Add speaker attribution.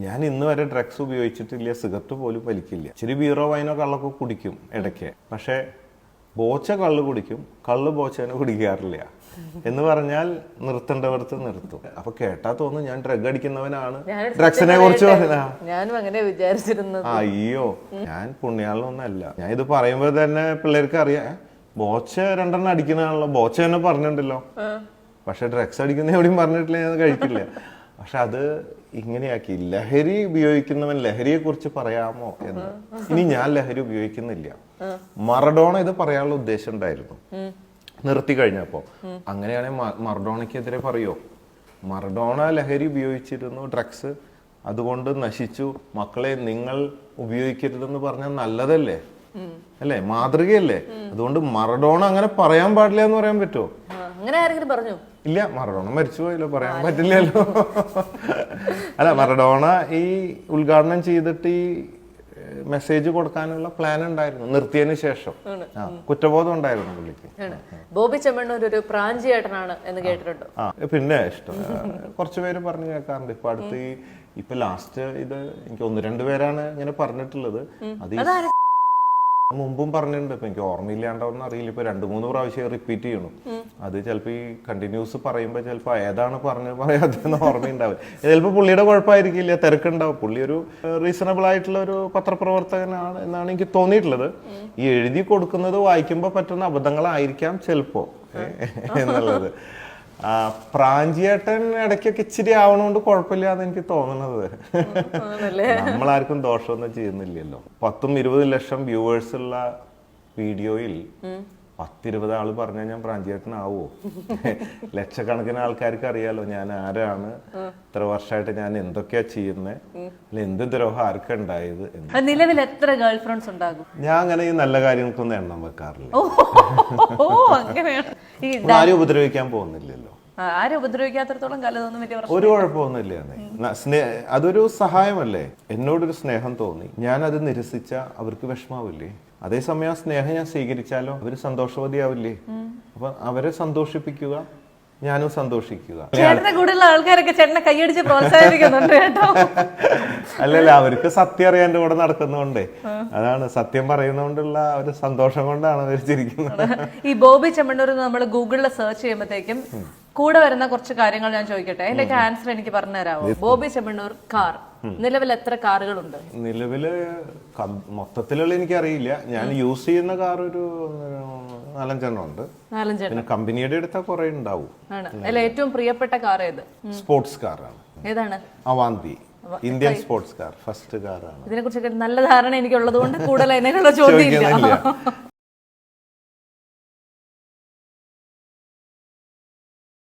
Speaker 1: ഞാൻ ഇന്ന് വരെ ഡ്രഗ്സ് ഉപയോഗിച്ചിട്ടില്ല, സിഗരറ്റ് പോലും വലിക്കില്ല. ഇച്ചിരി ബീറോ വൈനോ കള്ളൊക്കെ കുടിക്കും ഇടയ്ക്ക്. പക്ഷെ ബോച്ച കള്ള് കുടിക്കും, കള്ള് ബോച്ചനെ കുടിക്കാറില്ല. എന്ന് പറഞ്ഞാൽ നിർത്തേണ്ടവർക്ക് നിർത്തും. അപ്പൊ കേട്ടാ തോന്നും ഞാൻ ഡ്രഗ് അടിക്കുന്നവനാണ്, ഡ്രഗ്സിനെ കുറിച്ച്
Speaker 2: ഞാനും അങ്ങനെ വിചാരിച്ചിരുന്നത്.
Speaker 1: അയ്യോ, ഞാൻ പുണ്യാളൊന്നല്ല. ഞാൻ ഇത് പറയുമ്പോ തന്നെ പിള്ളേർക്ക് അറിയാം, ബോച്ച 2 അടിക്കുന്നതാണല്ലോ, ബോച്ച തന്നെ പറഞ്ഞിട്ടുണ്ടല്ലോ. പക്ഷെ ഡ്രഗ്സ് അടിക്കുന്ന എവിടെയും പറഞ്ഞിട്ടില്ല, ഞാൻ കഴിക്കില്ല. പക്ഷെ അത് ഇങ്ങനെയാക്കി, ലഹരി ഉപയോഗിക്കുന്നവൻ ലഹരിയെ കുറിച്ച് പറയാമോ എന്ന്. ഇനി ഞാൻ ലഹരി ഉപയോഗിക്കുന്നില്ല. മറഡോണ ഇത് പറയാനുള്ള ഉദ്ദേശം ഉണ്ടായിരുന്നു നിർത്തി കഴിഞ്ഞപ്പോ. അങ്ങനെയാണെങ്കിൽ മറഡോണയ്ക്കെതിരെ പറയോ? മറഡോണ ലഹരി ഉപയോഗിച്ചിരുന്നു, ഡ്രഗ്സ് അതുകൊണ്ട് നശിച്ചു, മക്കളെ നിങ്ങൾ ഉപയോഗിക്കരുതെന്ന് പറഞ്ഞാൽ നല്ലതല്ലേ, അല്ലേ, മാതൃകയല്ലേ? അതുകൊണ്ട് മറഡോണ അങ്ങനെ പറയാൻ പാടില്ല എന്ന് പറയാൻ പറ്റുമോ?
Speaker 2: അങ്ങനെ ആരെങ്കിലും പറഞ്ഞു?
Speaker 1: ഇല്ല, മറഡോണ മരിച്ചുപോയല്ലോ, പറയാൻ പറ്റില്ലല്ലോ. അല്ല, മറഡോണ ഈ ഉദ്ഘാടനം ചെയ്തിട്ട് ഈ മെസ്സേജ് കൊടുക്കാനുള്ള പ്ലാൻ ഉണ്ടായിരുന്നു നിർത്തിയതിന് ശേഷം. കുറ്റബോധം ഉണ്ടായിരുന്നു പുള്ളിക്ക്.
Speaker 2: ബോബി ചെമ്മണ്ണൂർ ഒരു പ്രാഞ്ചിയേട്ടനാണ് എന്ന് കേട്ടിട്ടുണ്ടോ?
Speaker 1: പിന്നെ ഇഷ്ടം കുറച്ചു പേര് പറഞ്ഞു കേൾക്കാറുണ്ട്. ഇപ്പൊ അടുത്ത് ഇപ്പൊ ലാസ്റ്റ് ഇത് എനിക്ക് 1-2 പേരാണ് ഇങ്ങനെ പറഞ്ഞിട്ടുള്ളത്. അത് മുമ്പും പറഞ്ഞിട്ടുണ്ട്, ഇപ്പൊ എനിക്ക് ഓർമ്മയില്ലാണ്ടോന്ന് അറിയില്ല. ഇപ്പൊ 2-3 പ്രാവശ്യം റിപ്പീറ്റ് ചെയ്യണം. അത് ചിലപ്പോ ഈ കണ്ടിന്യൂസ് പറയുമ്പോ ചിലപ്പോ ഏതാണ് പറയാതെന്ന് ഓർമ്മയുണ്ടാവും. ചിലപ്പോ പുള്ളിയുടെ കുഴപ്പമായിരിക്കില്ല, തിരക്കുണ്ടാവും. പുള്ളി ഒരു റീസണബിൾ ആയിട്ടുള്ള ഒരു പത്രപ്രവർത്തകനാണ് എന്നാണ് എനിക്ക് തോന്നിയിട്ടുള്ളത്. ഈ എഴുതി കൊടുക്കുന്നത് വായിക്കുമ്പോ പറ്റുന്ന അബദ്ധങ്ങളായിരിക്കാം ചിലപ്പോ എന്നുള്ളത്. പ്രാഞ്ചിയേട്ടൻ ഇടയ്ക്കൊക്കെ ഇച്ചിരി ആവണോണ്ട് കുഴപ്പമില്ലാന്ന് എനിക്ക് തോന്നുന്നത്. നമ്മളാർക്കും ദോഷമൊന്നും ചെയ്യുന്നില്ലല്ലോ. 10-20 ലക്ഷം വ്യൂവേഴ്സ് ഉള്ള വീഡിയോയിൽ 10-20 ആള് പറഞ്ഞാൽ ഞാൻ പ്രാഞ്ചിയേട്ടനാവോ? ലക്ഷക്കണക്കിന് ആൾക്കാർക്ക് അറിയാലോ ഞാൻ ആരാണ്, ഇത്ര വർഷമായിട്ട് ഞാൻ എന്തൊക്കെയാ ചെയ്യുന്നത്, അല്ല എന്ത് ദ്രോഹം ആർക്കാ ഉണ്ടായത്.
Speaker 2: നിലവിൽ എത്ര ഗേൾ ഫ്രണ്ട്സ് ഉണ്ടാകും?
Speaker 1: ഞാൻ അങ്ങനെ ഈ നല്ല കാര്യങ്ങൾക്കൊന്നും എണ്ണം വെക്കാറില്ല. ആരും ഉപദ്രവിക്കാൻ പോകുന്നില്ലല്ലോ.
Speaker 2: ആരും ഉപദ്രവിക്കാത്തടത്തോളം കാലത്തൊന്നും വലിയ
Speaker 1: ഒരു കുഴപ്പമൊന്നുമില്ല. അതൊരു സഹായമല്ലേ. എന്നോടൊരു സ്നേഹം തോന്നി, ഞാൻ അത് നിരസിച്ച അവർക്ക് വിഷമാവില്ലേ? അതേസമയം ആ സ്നേഹം ഞാൻ സ്വീകരിച്ചാലോ അവര് സന്തോഷവതിയാവില്ലേ? അപ്പൊ അവരെ സന്തോഷിപ്പിക്കുക, ഞാനും സന്തോഷിക്കുക.
Speaker 2: ചേട്ടന്റെ കൂടെയുള്ള ആൾക്കാരൊക്കെ ചേട്ടനെ കൈയടിച്ച് പ്രോത്സാഹിപ്പിക്കുന്നുണ്ട് കേട്ടോ.
Speaker 1: അല്ലല്ല, അവർക്ക് സത്യം അറിയാൻ എന്റെ കൂടെ നടക്കുന്നോണ്ടേ, അതാണ് സത്യം പറയുന്നോണ്ടുള്ള ഒരു സന്തോഷം കൊണ്ടാണ് അവർ ചിരിക്കുന്നത്.
Speaker 2: ഈ ബോബി ചെമ്മണ്ണൂർ നമ്മൾ ഗൂഗിളിൽ സെർച്ച് ചെയ്യുമ്പോഴത്തേക്കും കൂടെ വരുന്ന കുറച്ച് കാര്യങ്ങൾ ഞാൻ ചോദിക്കട്ടെ, അതിന്റെ ആൻസർ എനിക്ക് പറഞ്ഞു തരാമോ? ബോബി ചെമ്മണ്ണൂർ കാർ, നിലവിൽ എത്ര കാറുകളുണ്ട്?
Speaker 1: നിലവില് മൊത്തത്തിലുള്ള എനിക്കറിയില്ല. ഞാൻ യൂസ് ചെയ്യുന്ന കാർ ഒരു 4-5 ഉണ്ട്. പിന്നെ കമ്പനിയുടെ അടുത്ത കുറെ ഉണ്ടാവും.
Speaker 2: ഏറ്റവും പ്രിയപ്പെട്ട കാർ ഏത്?
Speaker 1: സ്പോർട്സ് കാറാണ്.
Speaker 2: ഏതാണ്?
Speaker 1: Avanti, Indian sports car, first കാറാണ്.
Speaker 2: ഇതിനെ കുറിച്ചൊക്കെ നല്ല ധാരണ എനിക്കുള്ളത് കൊണ്ട് കൂടുതൽ അതിനെക്കുള്ള ചോദ്യം